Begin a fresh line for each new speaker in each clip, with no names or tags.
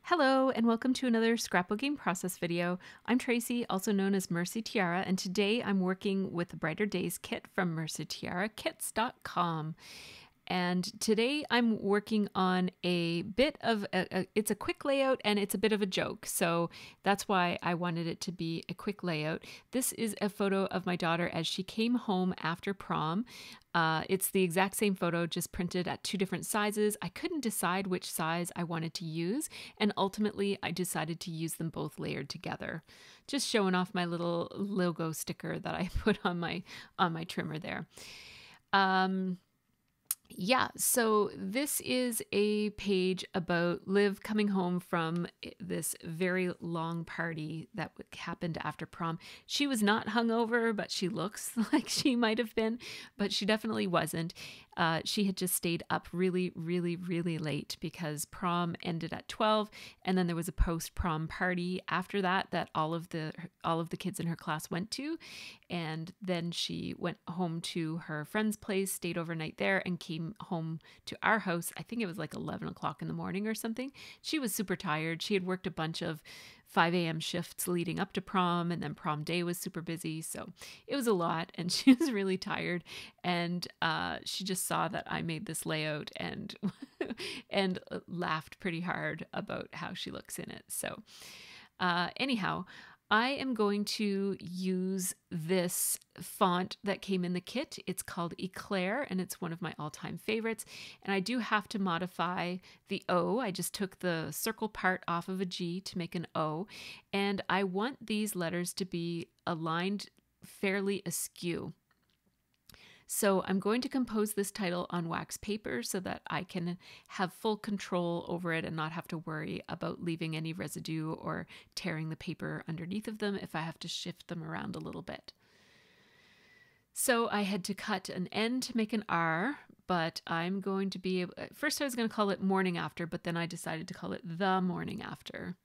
Hello and welcome to another scrapbooking process video. I'm Tracy, also known as MercyTiara, and today I'm working with the Brighter Days kit from MercyTiaraKits.com. And today I'm working on a bit of it's a quick layout and it's a bit of a joke. So that's why I wanted it to be a quick layout. This is a photo of my daughter as she came home after prom. It's the exact same photo, just printed at two different sizes. I couldn't decide which size I wanted to use, and ultimately I decided to use them both layered together. Just showing off my little logo sticker that I put on my trimmer there. Yeah, so this is a page about Liv coming home from this very long party that happened after prom. She was not hungover, but she looks like she might have been, but she definitely wasn't. She had just stayed up really, really, really late because prom ended at 12, and then there was a post-prom party after that all of the kids in her class went to, and then she went home to her friend's place, stayed overnight there, and came home to our house. I think it was like 11 o'clock in the morning or something. She was super tired. She had worked a bunch of 5 a.m. shifts leading up to prom, and then prom day was super busy. So it was a lot, and she was really tired. And she just saw that I made this layout and and laughed pretty hard about how she looks in it. So anyhow, I am going to use this font that came in the kit. It's called Eclair, and it's one of my all-time favorites. And I do have to modify the O. I just took the circle part off of a G to make an O. And I want these letters to be aligned fairly askew. So I'm going to compose this title on wax paper so that I can have full control over it and not have to worry about leaving any residue or tearing the paper underneath of them if I have to shift them around a little bit. So I had to cut an N to make an R, but I'm going to be able, first I was going to call it morning after, but then I decided to call it the morning after.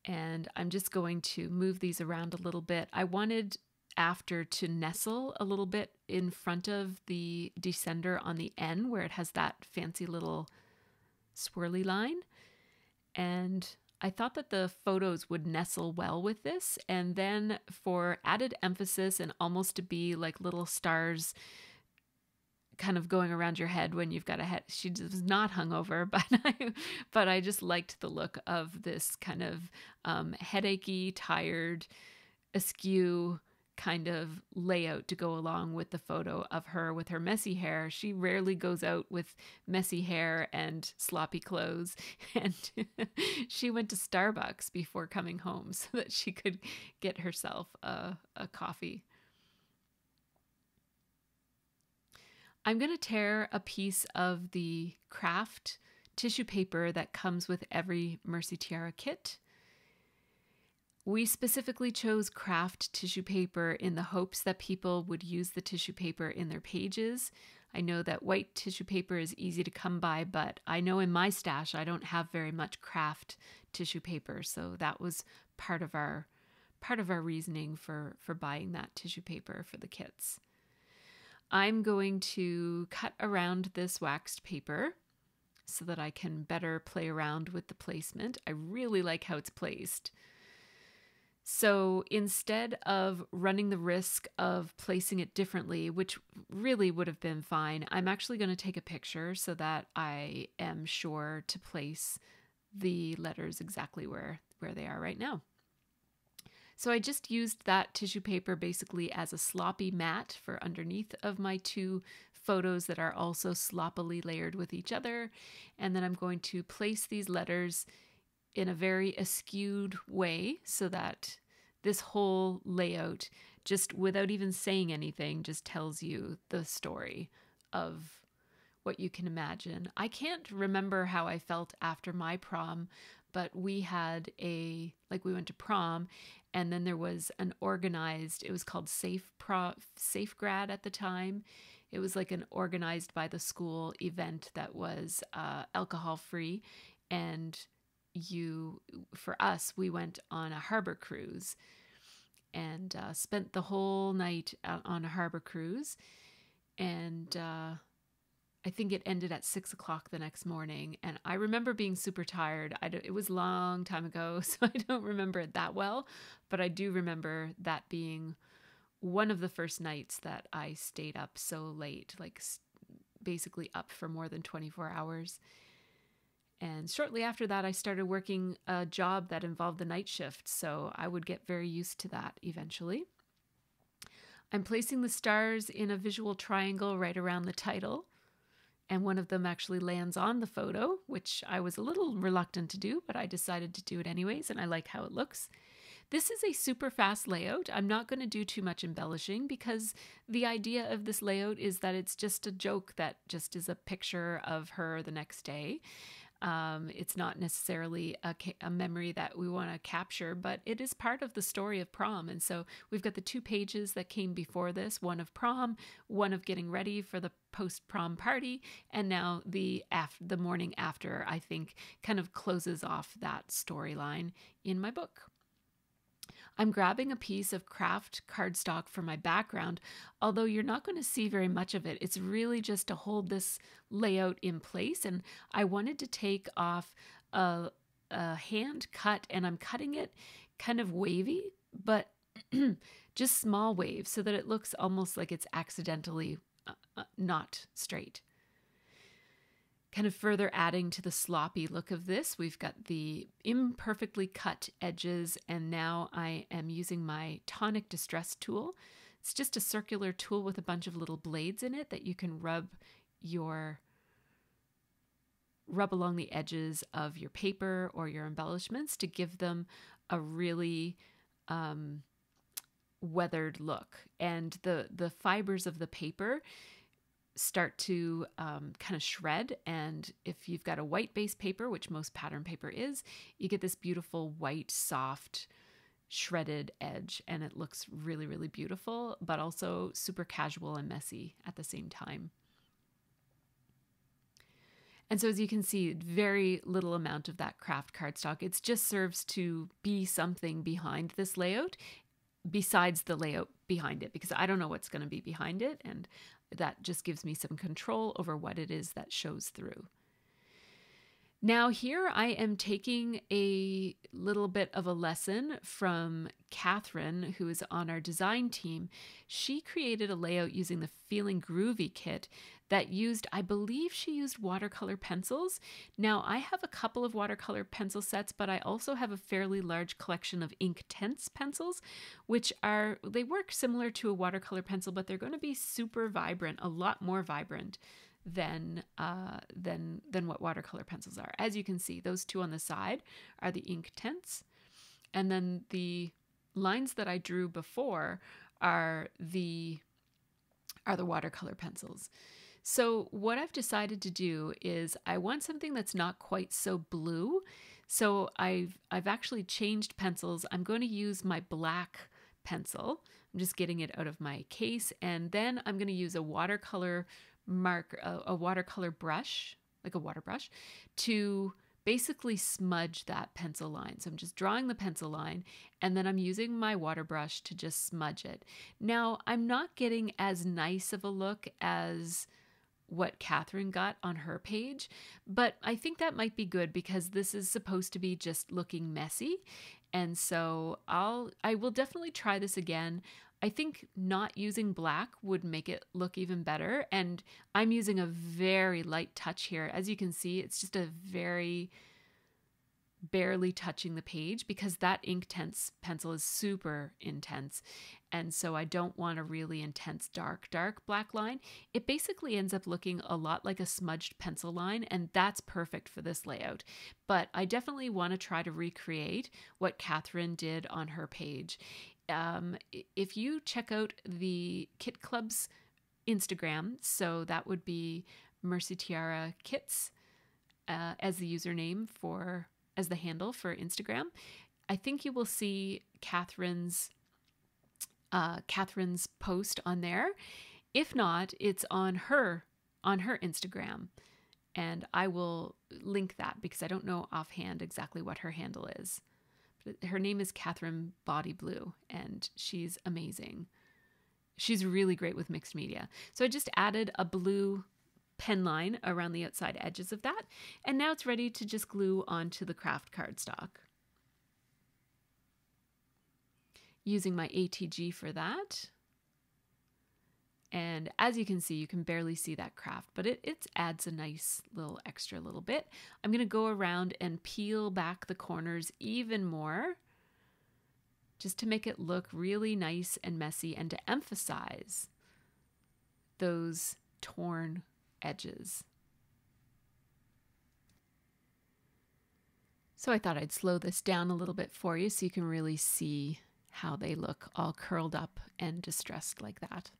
And I'm just going to move these around a little bit. I wanted after to nestle a little bit in front of the descender on the N where it has that fancy little swirly line. And I thought that the photos would nestle well with this. And then for added emphasis and almost to be like little stars kind of going around your head when you've got a head. She was not hungover, but I just liked the look of this kind of headachy, tired, askew kind of layout to go along with the photo of her with her messy hair. She rarely goes out with messy hair and sloppy clothes, and she went to Starbucks before coming home so that she could get herself a coffee. I'm going to tear a piece of the craft tissue paper that comes with every MercyTiara kit. We specifically chose craft tissue paper in the hopes that people would use the tissue paper in their pages. I know that white tissue paper is easy to come by, but I know in my stash I don't have very much craft tissue paper, so that was part of our reasoning for buying that tissue paper for the kits. I'm going to cut around this waxed paper so that I can better play around with the placement. I really like how it's placed. So instead of running the risk of placing it differently, which really would have been fine, I'm actually going to take a picture so that I am sure to place the letters exactly where they are right now. So I just used that tissue paper basically as a sloppy mat for underneath of my two photos that are also sloppily layered with each other. And then I'm going to place these letters in a very askewed way so that this whole layout, just without even saying anything, just tells you the story of what you can imagine. I can't remember how I felt after my prom, but we had we went to prom, and then there was an organized, it was called Safe Grad at the time. It was like an organized by the school event that was alcohol free, and for us, we went on a harbor cruise and spent the whole night out on a harbor cruise. And I think it ended at 6 o'clock the next morning. And I remember being super tired. It was a long time ago, so I don't remember it that well. But I do remember that being one of the first nights that I stayed up so late, like basically up for more than 24 hours. And shortly after that, I started working a job that involved the night shift. So I would get very used to that eventually. I'm placing the stars in a visual triangle right around the title. And one of them actually lands on the photo, which I was a little reluctant to do, but I decided to do it anyways, and I like how it looks. This is a super fast layout. I'm not going to do too much embellishing because the idea of this layout is that it's just a joke that just is a picture of her the next day. It's not necessarily a memory that we want to capture, but it is part of the story of prom. And so we've got the 2 pages that came before this, one of prom, one of getting ready for the post-prom party, and now the morning after, I think, kind of closes off that storyline in my book. I'm grabbing a piece of craft cardstock for my background, although you're not going to see very much of it. It's really just to hold this layout in place. And I wanted to take off a hand cut, and I'm cutting it kind of wavy, but just small waves so that it looks almost like it's accidentally not straight. Kind of further adding to the sloppy look of this, we've got the imperfectly cut edges, and now I am using my Tonic Distress tool. It's just a circular tool with a bunch of little blades in it that you can rub along the edges of your paper or your embellishments to give them a really weathered look. And the fibers of the paper start to kind of shred, and if you've got a white base paper, which most pattern paper is, you get this beautiful white soft shredded edge, and it looks really, really beautiful, but also super casual and messy at the same time. And so as you can see, very little amount of that craft cardstock. It just serves to be something behind this layout besides the layout behind it, because I don't know what's going to be behind it, and that just gives me some control over what it is that shows through. Now here I am taking a little bit of a lesson from Catherine, who is on our design team. She created a layout using the Feeling Groovy kit that used, I believe she used watercolor pencils. Now I have a couple of watercolor pencil sets, but I also have a fairly large collection of Inktense pencils, they work similar to a watercolor pencil, but they're going to be super vibrant, a lot more vibrant than what watercolor pencils are. As you can see, those 2 on the side are the Inktense, and then the lines that I drew before are the watercolor pencils. So what I've decided to do is I want something that's not quite so blue. So I've actually changed pencils. I'm going to use my black pencil. I'm just getting it out of my case, and then I'm going to use a watercolor a watercolor brush, like a water brush, to basically smudge that pencil line. So I'm just drawing the pencil line, and then I'm using my water brush to just smudge it. Now, I'm not getting as nice of a look as what Catherine got on her page, but I think that might be good because this is supposed to be just looking messy. And so I will definitely try this again. I think not using black would make it look even better. And I'm using a very light touch here. As you can see, it's just a very barely touching the page because that Inktense pencil is super intense. And so I don't want a really intense dark black line. It basically ends up looking a lot like a smudged pencil line, and that's perfect for this layout. But I definitely want to try to recreate what Catherine did on her page. If you check out the Kit Club's Instagram, so that would be MercyTiara Kits as the username as the handle for Instagram, I think you will see Catherine's post on there. If not, it's on her Instagram, and I will link that because I don't know offhand exactly what her handle is. Her name is Catherine Body Blue, and she's amazing. She's really great with mixed media. So I just added a blue pen line around the outside edges of that. And now it's ready to just glue onto the craft cardstock. Using my ATG for that. And as you can see, you can barely see that craft, but it adds a nice little extra little bit. I'm going to go around and peel back the corners even more, just to make it look really nice and messy and to emphasize those torn edges. So I thought I'd slow this down a little bit for you so you can really see how they look all curled up and distressed like that.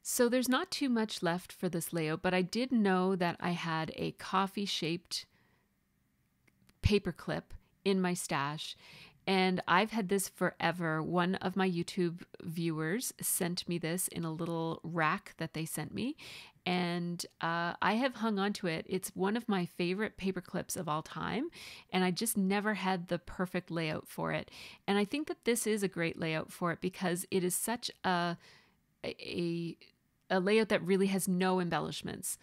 So there's not too much left for this layout, but I did know that I had a coffee-shaped paper clip in my stash, and I've had this forever. One of my YouTube viewers sent me this in a little rack that they sent me, and I have hung on to it. It's one of my favorite paper clips of all time, and I just never had the perfect layout for it. And I think that this is a great layout for it because it is such a layout that really has no embellishments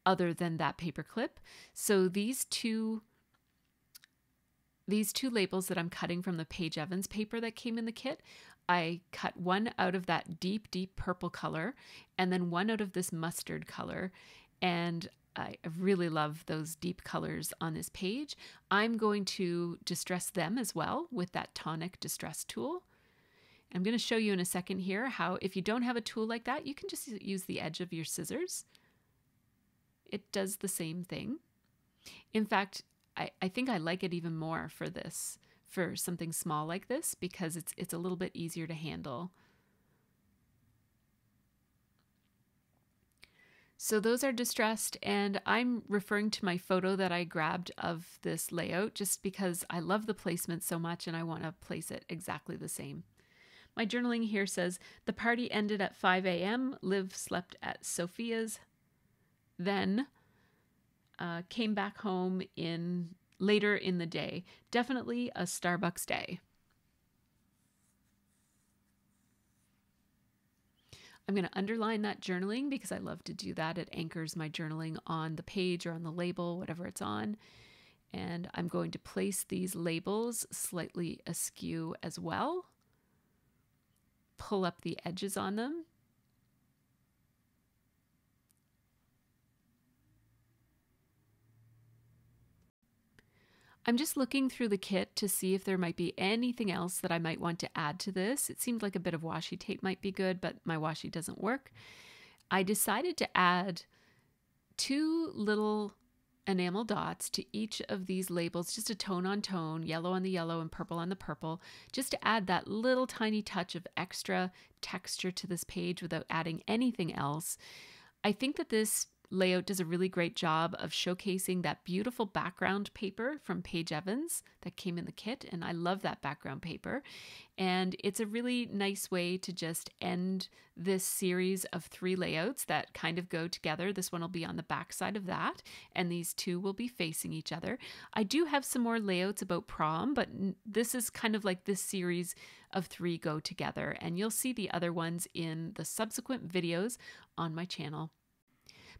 other than that paper clip. So these two labels that I'm cutting from the Paige Evans paper that came in the kit, I cut one out of that deep, deep purple color and then one out of this mustard color. And I really love those deep colors on this page. I'm going to distress them as well with that tonic distress tool. I'm going to show you in a second here how if you don't have a tool like that, you can just use the edge of your scissors. It does the same thing. In fact, I think I like it even more for this, for something small like this, because it's a little bit easier to handle. So those are distressed, and I'm referring to my photo that I grabbed of this layout just because I love the placement so much and I want to place it exactly the same. My journaling here says, the party ended at 5 a.m. Liv slept at Sophia's, then came back home later in the day. Definitely a Starbucks day. I'm going to underline that journaling because I love to do that. It anchors my journaling on the page or on the label, whatever it's on. And I'm going to place these labels slightly askew as well. Pull up the edges on them. I'm just looking through the kit to see if there might be anything else that I might want to add to this. It seemed like a bit of washi tape might be good, but my washi doesn't work. I decided to add 2 little enamel dots to each of these labels, just a tone on tone, yellow on the yellow and purple on the purple, just to add that little tiny touch of extra texture to this page without adding anything else. I think that this layout does a really great job of showcasing that beautiful background paper from Paige Evans that came in the kit, and I love that background paper. And it's a really nice way to just end this series of 3 layouts that kind of go together. This one will be on the back side of that, and these 2 will be facing each other. I do have some more layouts about prom, but this is kind of like this series of 3 go together, and you'll see the other ones in the subsequent videos on my channel.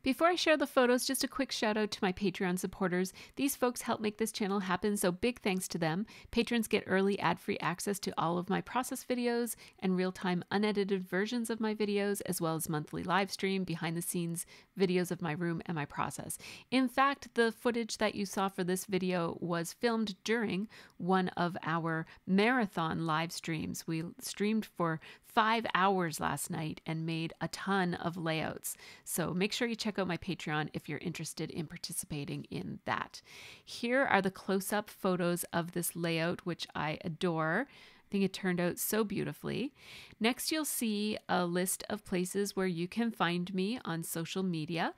Before I share the photos, just a quick shout out to my Patreon supporters. These folks help make this channel happen, so big thanks to them. Patrons get early ad-free access to all of my process videos and real-time unedited versions of my videos, as well as monthly live stream, behind-the-scenes videos of my room and my process. In fact, the footage that you saw for this video was filmed during one of our marathon live streams. We streamed for 5 hours last night and made a ton of layouts. So make sure you check out my Patreon if you're interested in participating in that. Here are the close-up photos of this layout, which I adore. I think it turned out so beautifully. Next, you'll see a list of places where you can find me on social media.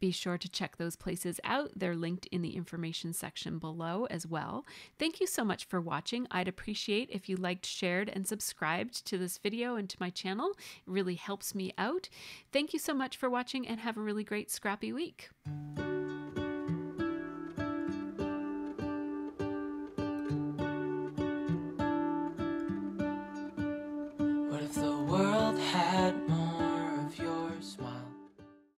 Be sure to check those places out. They're linked in the information section below as well. Thank you so much for watching. I'd appreciate if you liked, shared, and subscribed to this video and to my channel. It really helps me out. Thank you so much for watching and have a really great scrappy week.